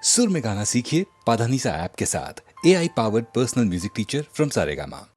सुर में गाना सीखिए पाधानीसा ऐप के साथ। AI powered personal music teacher from Saregama.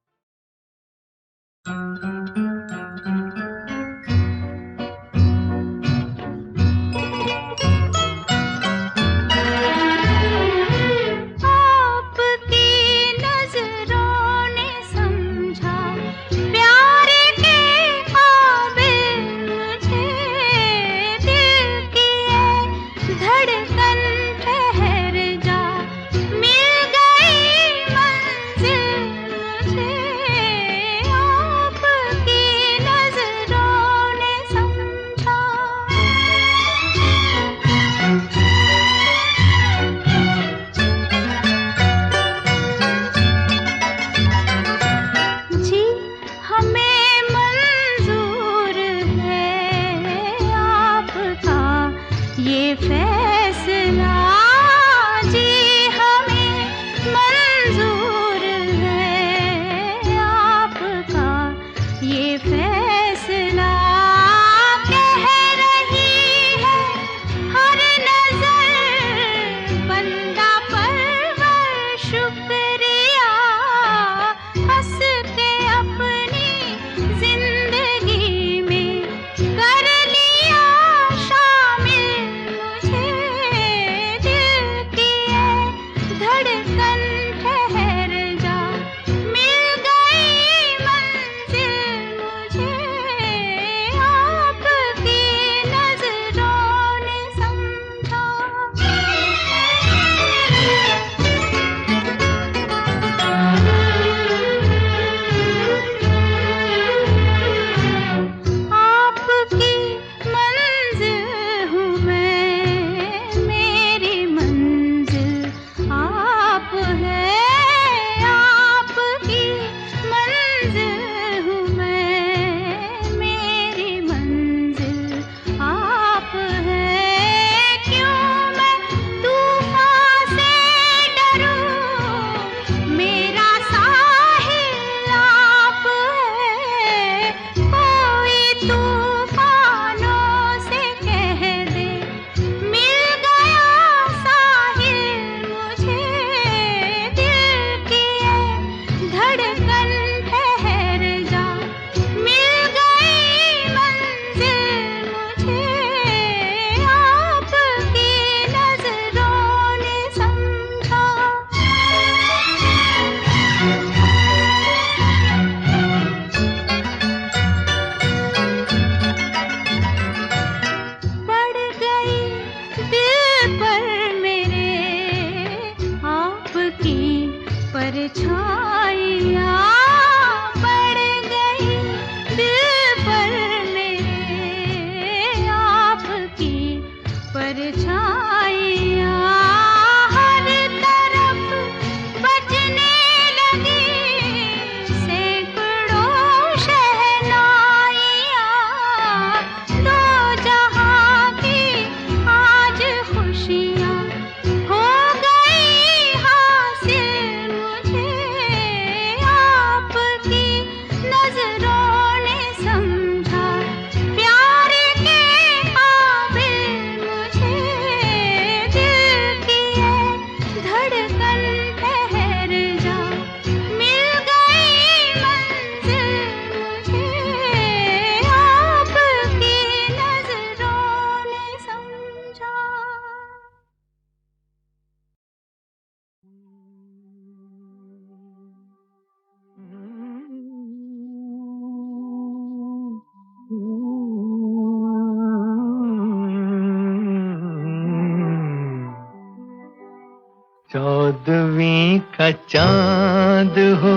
चौदहवीं का चांद हो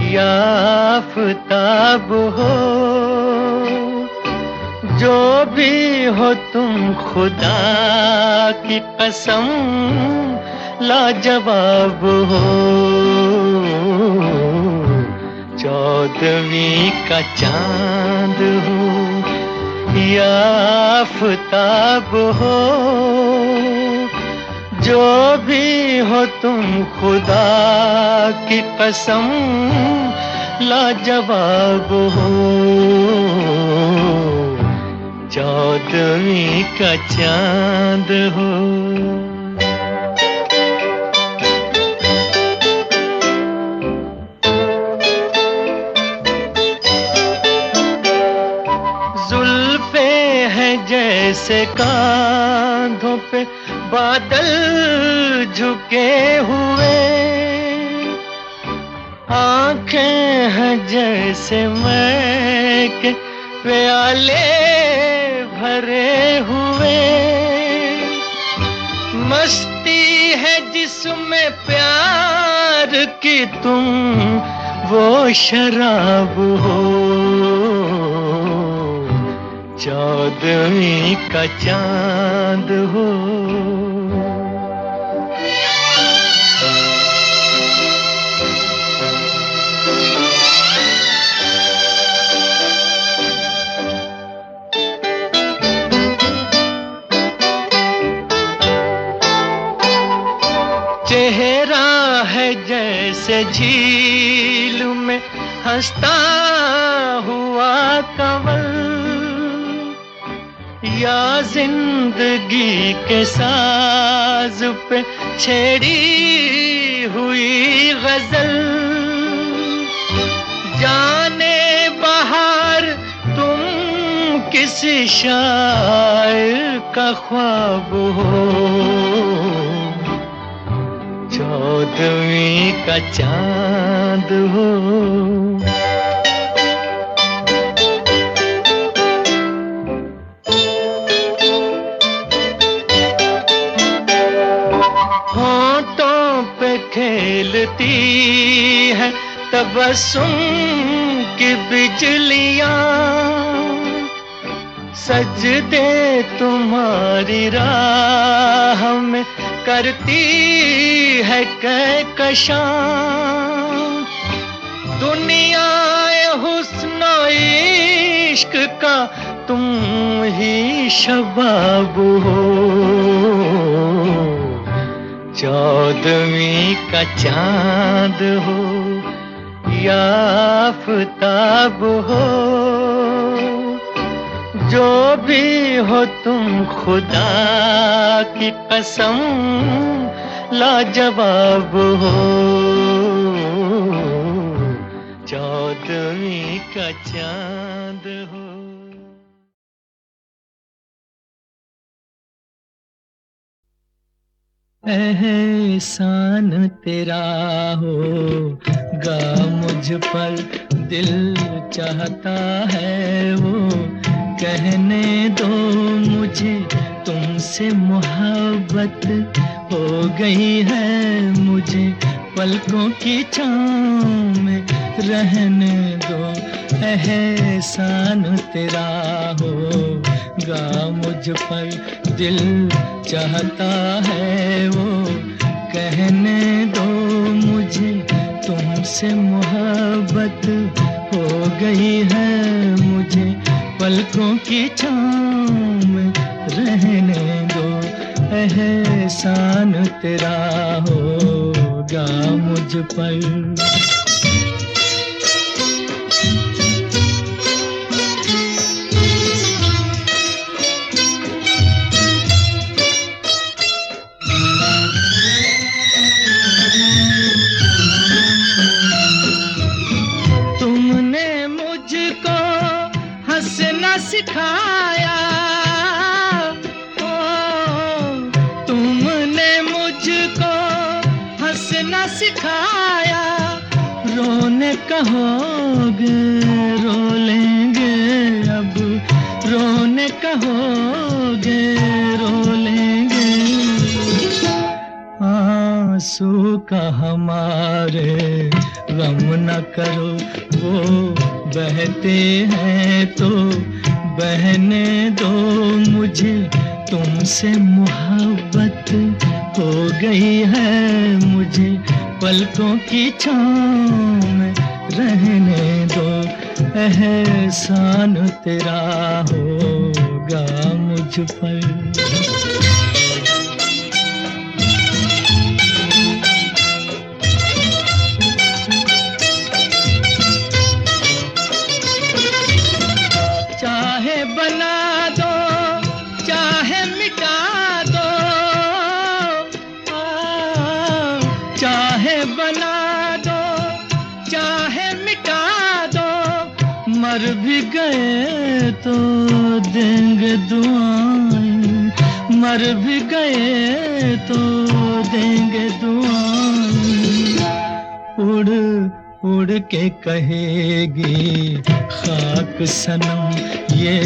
या आफताब हो, जो भी हो तुम खुदा की कसम लाजवाब हो। चौदहवीं का चांद हो या आफताब हो, जो भी हो तुम खुदा की कसम लाजवाब हो। चौदहवीं का चांद हो। कांधों पे बादल झुके हुए, आंखें हैं जैसे मैं के प्याले भरे हुए, मस्ती है जिसमें प्यार की तुम वो शराब हो, चौदहवीं का चांद हो। चेहरा है जैसे झील में हंसता हुआ कंवल, या जिंदगी के साज पे छेड़ी हुई गजल। जाने बहार तुम किसी शायर का ख्वाब हो, चौदहवीं का चांद हो। होंठों पे खेलती है तबस्सुम की बिजलियां, सजदे तुम्हारी राह में करती है कहकशां। दुनिया हुस्न इश्क का तुम ही शबाब हो, चौदहवीं का चांद हो या आफताब हो। जो भी हो तुम खुदा की कसम लाजवाब हो, चौदहवीं का चांद हो। एहसान तेरा होगा मुझ पर, दिल चाहता है वो कहने दो मुझे, तुमसे मोहब्बत हो गई है मुझे, पलकों की छाँव में रहने दो। एहसान तेरा होगा मुझ पर, दिल चाहता है वो कहने दो मुझे, तुमसे मोहब्बत हो गई है मुझे, पलकों की छाँव में रहने दो। एहसान तेरा होगा मुझ पर। सिखाया तुमने मुझको हंसना सिखाया, रोने कहोगे रो लेंगे अब, रोने कहोगे रो लेंगे। आंसू का हमारे गम न करो, वो बहते हैं तो बहने दो मुझे, तुमसे मोहब्बत हो गई है मुझे, पलकों की छाँव में रहने दो। एहसान तेरा होगा मुझ पर। मर भी गए तो देंगे दुआएं, मर भी गए तो देंगे दुआएं, उड़ उड़ के कहेगी खाक सनम ये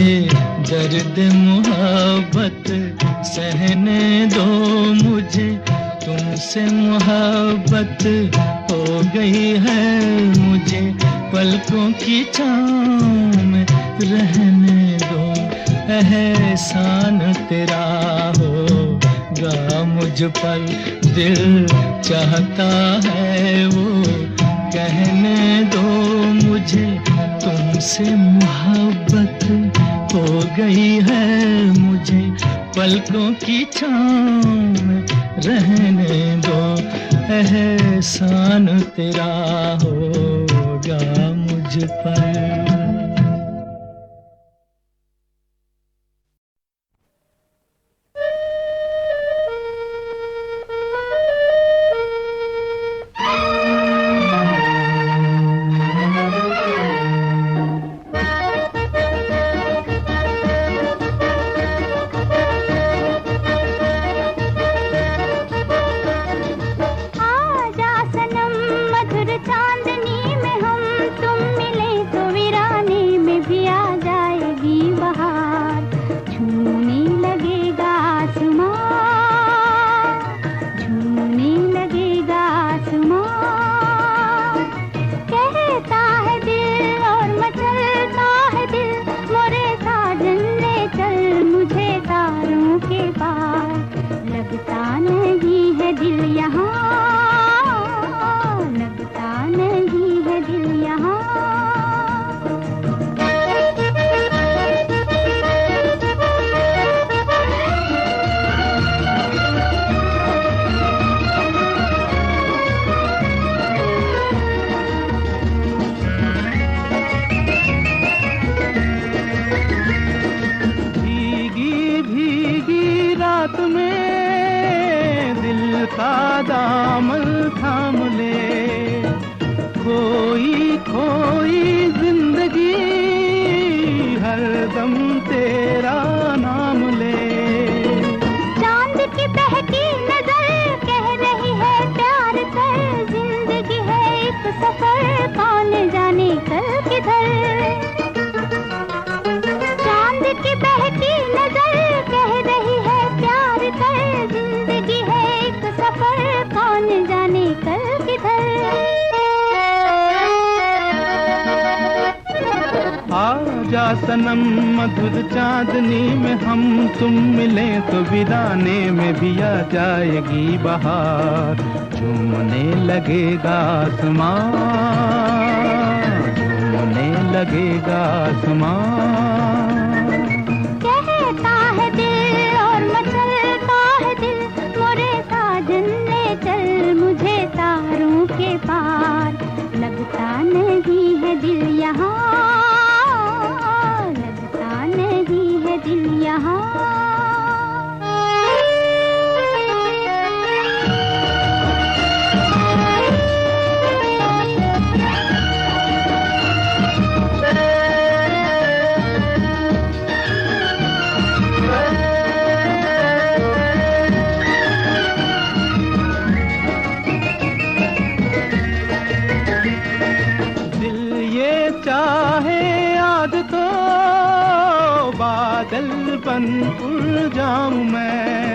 दर्द मोहब्बत सहने दो मुझे, तुमसे मोहब्बत हो गई है मुझे, पलकों की छाँव में रहने दो, एहसान तेरा होगा मुझ पर, दिल चाहता है वो कहने दो मुझे, तुमसे मोहब्बत हो गई है मुझे, पलकों की छाँव में रहने दो, एहसान तेरा होगा मुझ पर। सनम मधुर चांदनी में हम तुम मिले तो वीराने में भी आ जाएगी बहार, झूमने लगेगा आसमान, झूमने लगेगा आसमान। कहता है दिल और मचलता है दिल, मोरे साजन ले चल मुझे तारों के पार, लगता नहीं है दिल यहाँ, दिल यहाँ। दिल ये चाहे आज तो बादल बन उड़ जाऊं मैं,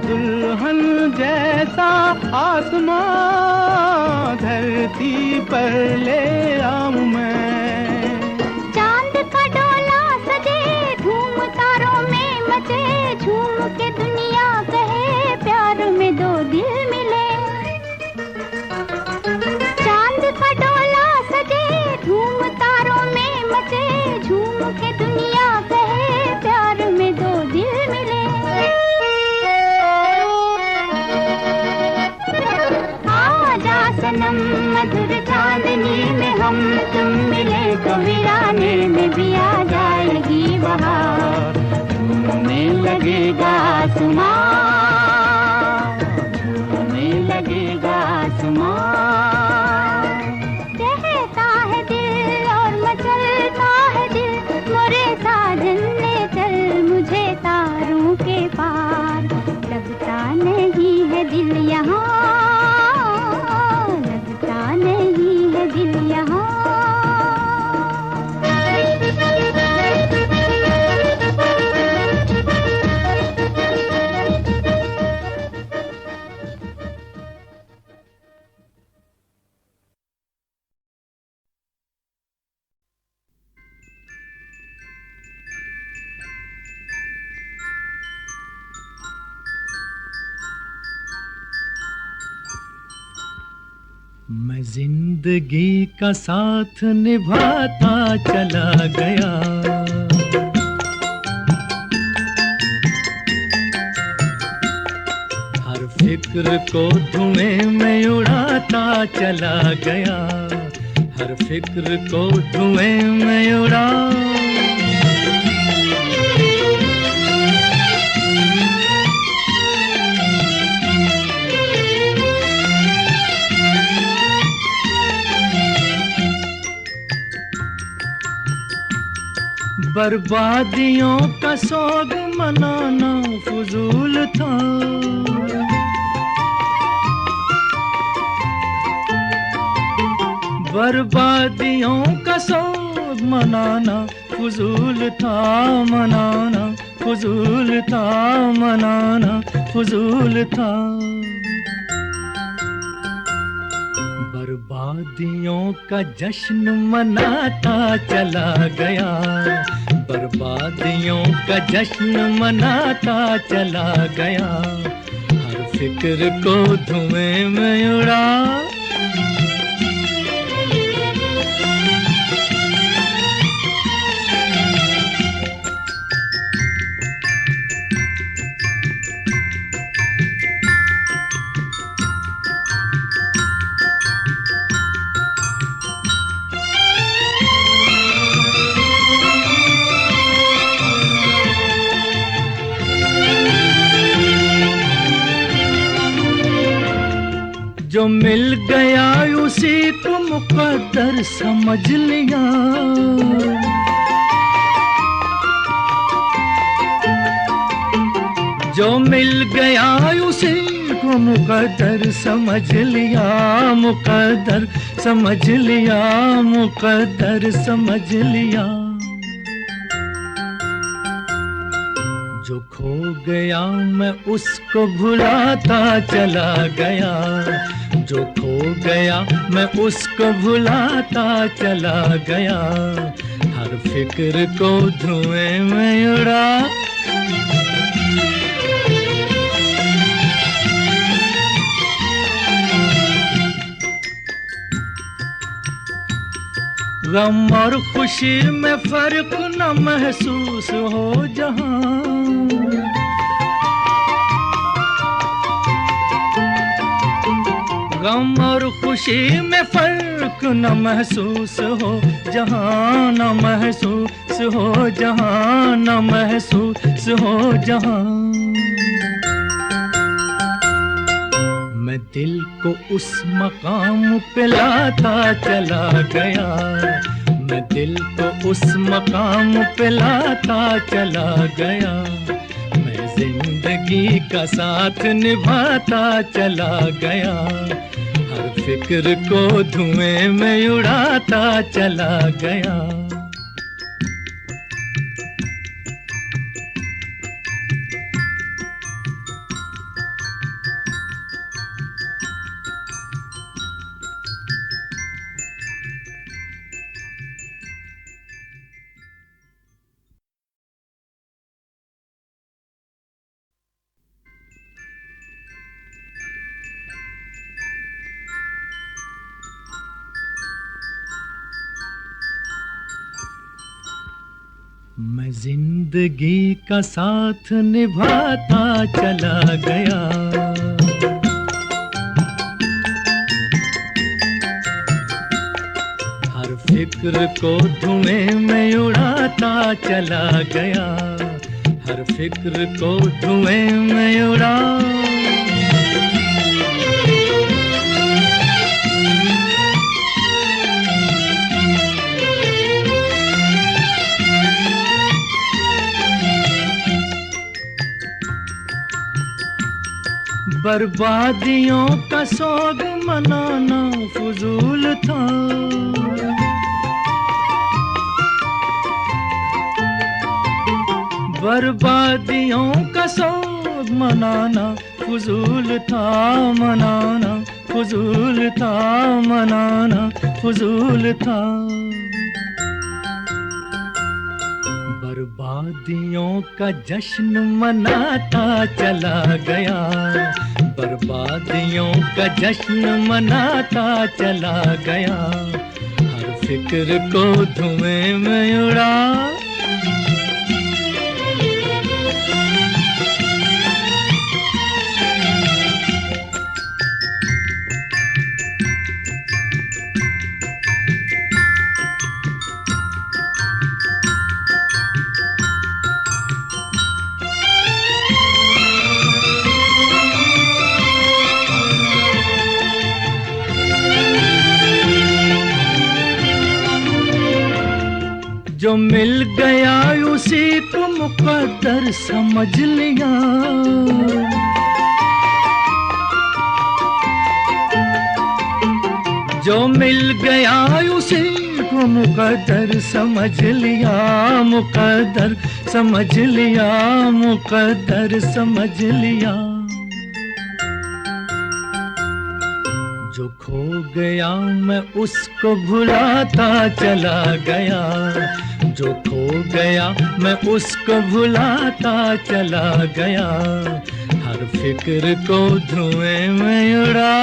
दुल्हन जैसा आसमां धरती पर ले आऊं मैं। चांद का डोला सजे धूम तारों में मचे, झूम के दुनिया कहे प्यार में दो दिल मिले। चांद का डोला सजे धूम तारों में मचे, झूम के दुनिया कहे प्यार में दो दिल मिले। आजा सनम मधुर चांदनी में हम तुम मिले तो वीराने में भी आ जाएगी बहार, झूमने लगेगा आसमां, झूमने लगेगा आसमां। कहता है दिल और मचलता है दिल, मोरे साजन ले चल मुझे तारों के पार, मैं जिंदगी का साथ निभाता चला गया, हर फिक्र को धुएं में उड़ाता चला गया, हर फिक्र को धुएं में उड़ा। बर्बादियों का सोग मनाना फजूल था, बर्बादियों का सोग मनाना फजूल था, मनाना फजूल था, मनाना फजूल था। बर्बादियों का जश्न मनाता चला गया, बर्बादियों का जश्न मनाता चला गया, हर फिक्र को धुएं में उड़ा। जो मिल गया उसी को मुकद्दर समझ लिया, जो मिल गया उसी को मुकद्दर समझ लिया, मुकद्दर समझ लिया, मुकद्दर समझ लिया। जो खो गया मैं उसको भुलाता चला गया, जो खो गया मैं उसको भुलाता चला गया, हर फिक्र को धुएं में उड़ा। गम और खुशी में फर्क न महसूस हो जहां, गम और खुशी में फर्क न महसूस हो जहां, न महसूस हो जहां, न महसूस हो जहां। मैं दिल को उस मकाम पे लाता चला गया, मैं दिल को उस मकाम पे लाता चला गया, मैं जिंदगी का साथ निभाता चला गया, हर फिक्र को धुएं में उड़ाता चला गया। मैं जिंदगी का साथ निभाता चला गया, हर फिक्र को धुएं में उड़ाता चला गया, हर फिक्र को धुएं में उड़ा। बर्बादियों का सोग मनाना फजूल था, बर्बादियों का सोग मनाना फजूल था, मनाना फजूल था, मनाना फजूल था। बर्बादियों का जश्न मनाता चला गया, बर्बादियों का जश्न मनाता चला गया, हर फिक्र को धुएं में उड़ा। जो मिल गया उसी को मुकद्दर समझ लिया, जो मिल गया उसी को मुकद्दर समझ लिया, मुकद्दर समझ लिया, मुकद्दर समझ लिया। जो खो गया मैं उसको भुलाता चला गया, जो खो गया मैं उसको भुलाता चला गया, हर फिक्र को धुएं में उड़ा।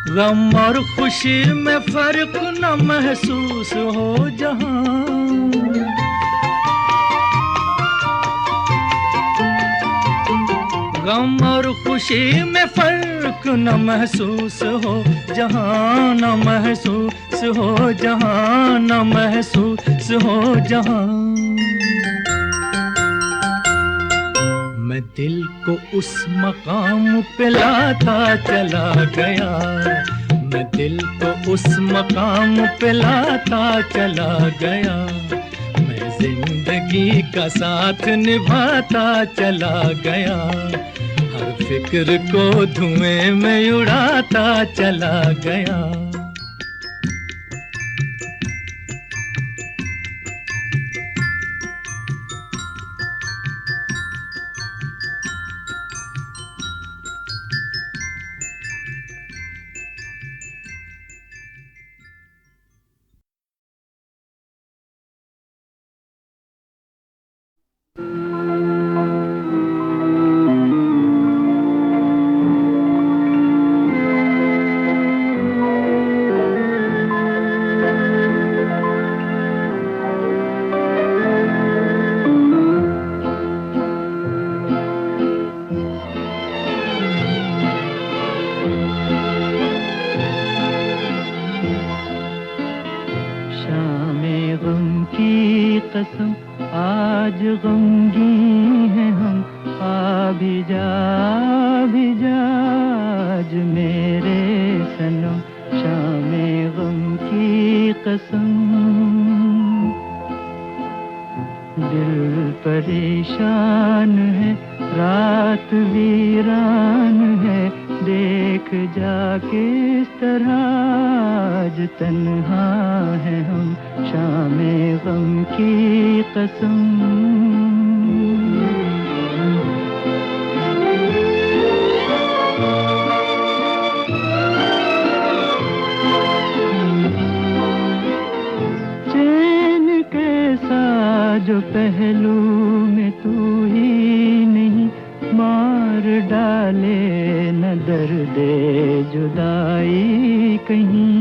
गम और खुशी में फर्क न महसूस हो जहां, गम और खुशी में फर्क न महसूस हो जहां, न महसूस हो जहां, न महसूस हो जहां। मैं दिल को उस मकाम पे लाता चला गया, मैं दिल को उस मकाम पे लाता चला गया, मैं जिंदगी का साथ निभाता चला गया, हर फिक्र को धुएं में उड़ाता चला गया। कसम आज गमगीन है हम, आ भी जा आज मेरे सनम, शामे गम की कसम। दिल परेशान है, रात वीरान है, देख जा किस तरह आज तन्हा है हम, शामे गम की कसम। चैन कैसा जो पहलू में तू ही नहीं, मार डाले न दर्दे जुदाई कहीं।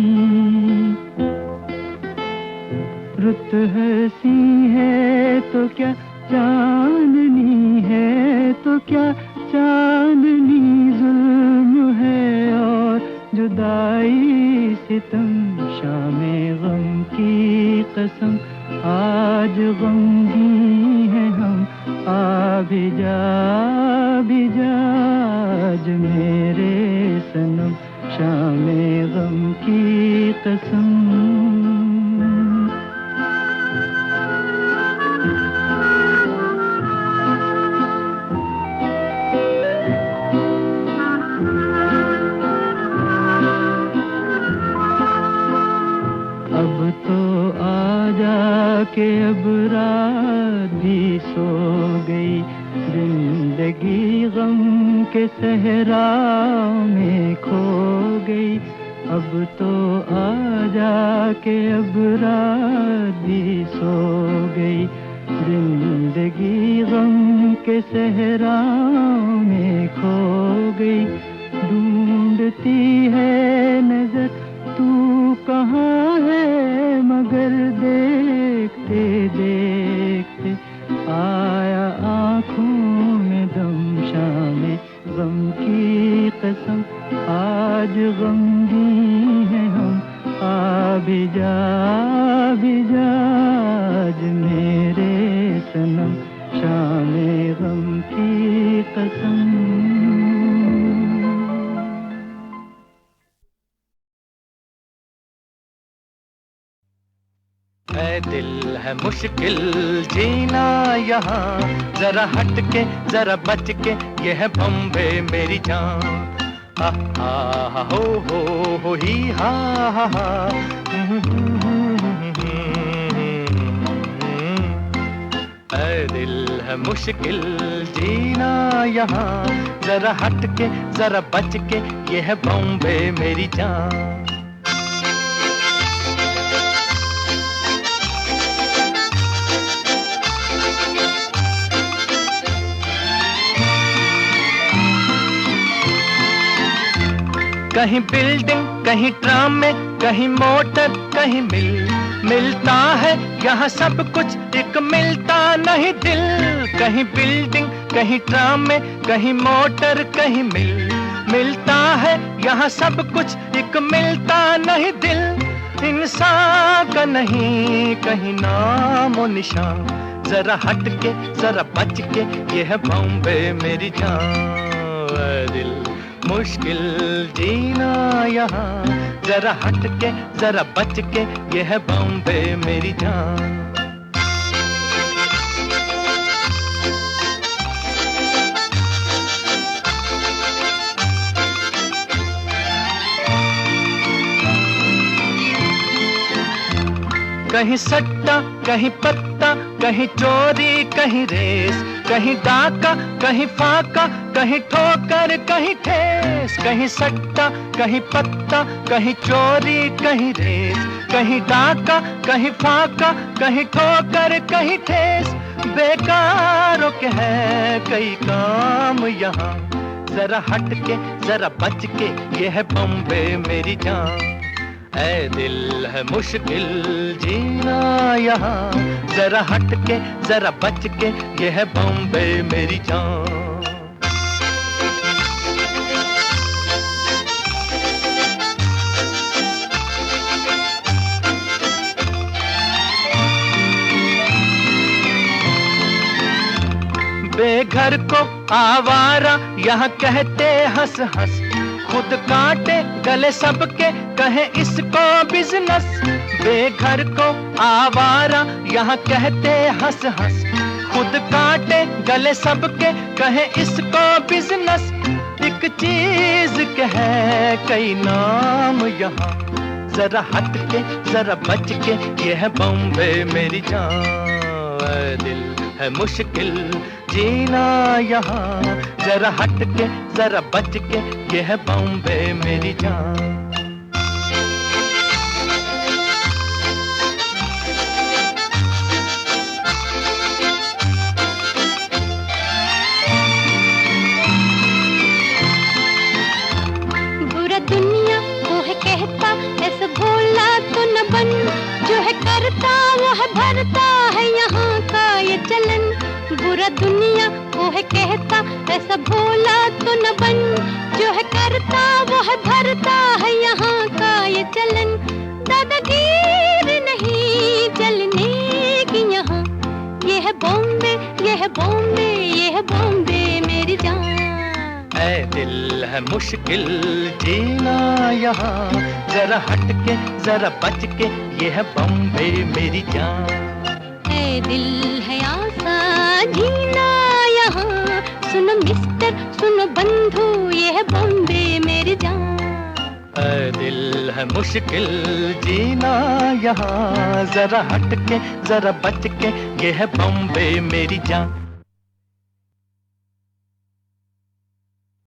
रुत हंसी है तो क्या चांदनी है, तो क्या चांदनी जुल्म है और जुदाई सितम, शामे गम की कसम आज गमगीन है हम, आ भी जा आज मेरे सनम, शामे गम की कसम। अब तो आ जा के अब रात भी सो गई, जिंदगी गम के सहरा में खो गई। अब तो आजा के अब रात भी सो गई, जिंदगी गम के सहराओं में खो गई। ढूंढती है नजर तू कहाँ है, मगर देखते देखते आया आँखों में दम। शामे गम की कसम आज गमगीन हैं हम, आ भी जा आज मेरे सनम। शामे गम की कसम। ऐ दिल है मुश्किल जीना यहाँ, जरा हट के जरा बच के, ये है बम्बे मेरी जान। हा हा हो ही हा हा। ऐ दिल है मुश्किल जीना यहाँ, जरा हट के जरा बच के, ये है बम्बे मेरी जान। कहीं बिल्डिंग कहीं ट्राम में, कहीं मोटर कहीं मिलता है यहाँ सब कुछ, एक मिलता नहीं दिल। कहीं बिल्डिंग कहीं ट्राम में, कहीं मोटर कहीं मिलता है यहाँ सब कुछ, एक मिलता नहीं दिल। इंसान का नहीं कहीं नाम और निशान, जरा हट के जरा बच के, ये है बॉम्बे मेरी जान। दिल मुश्किल जीना यहाँ, जरा हट के जरा बच के, ये है बॉम्बे मेरी जान। कहीं सट्टा कहीं पत्ता, कहीं चोरी कहीं रेस, कहीं डाका कहीं फाका, कहीं ठोकर कहीं ठेस। कहीं सट्टा कहीं पत्ता, कहीं चोरी कहीं रेस, कहीं डाका कहीं फाका, कहीं ठोकर कहीं ठेस। बेकारों के है कई काम यहाँ, जरा हट के जरा बच के, ये है बॉम्बे मेरी जान। ऐ दिल है मुश्किल जीना यहाँ, जरा हट के जरा बच के, ये है बॉम्बे मेरी जान। बेघर को आवारा यहाँ कहते हंस हंस, खुद काटे गले सबके कहे इसको बिजनेस। बेघर को आवारा यहाँ कहते हंस हंस, खुद काटे गले सबके कहे इसको बिजनेस। एक चीज के है कई नाम यहाँ, जरा हट के जरा बच के, ये है बॉम्बे मेरी जान। दिल है मुश्किल जीना यहाँ, जरा हट के जरा बच के, ये है बॉम्बे मेरी जान। बुरा दुनिया वो है कहता, ऐसा भोला तो न बन, जो है करता वो है भरता है यहाँ का ये चलन। बुरा दुनिया वो है कहता, ऐसा भोला तो न बन, जो है करता वो है भरता है यहाँ का ये चलन। दादागीर नहीं चलने की यहाँ, ये है बॉम्बे ये है बॉम्बे ये है बॉम्बे मेरी जान। ऐ दिल है मुश्किल जीना यहाँ, जरा हट के जरा बच के, ये है बॉम्बे मेरी जान। ऐ दिल है आसान जीना यहाँ, सुनो मिस्टर सुनो बंधु, ये है बॉम्बे मेरी जान। ऐ दिल है मुश्किल जीना यहाँ, जरा हट के जरा बच के, ये है बॉम्बे मेरी जान।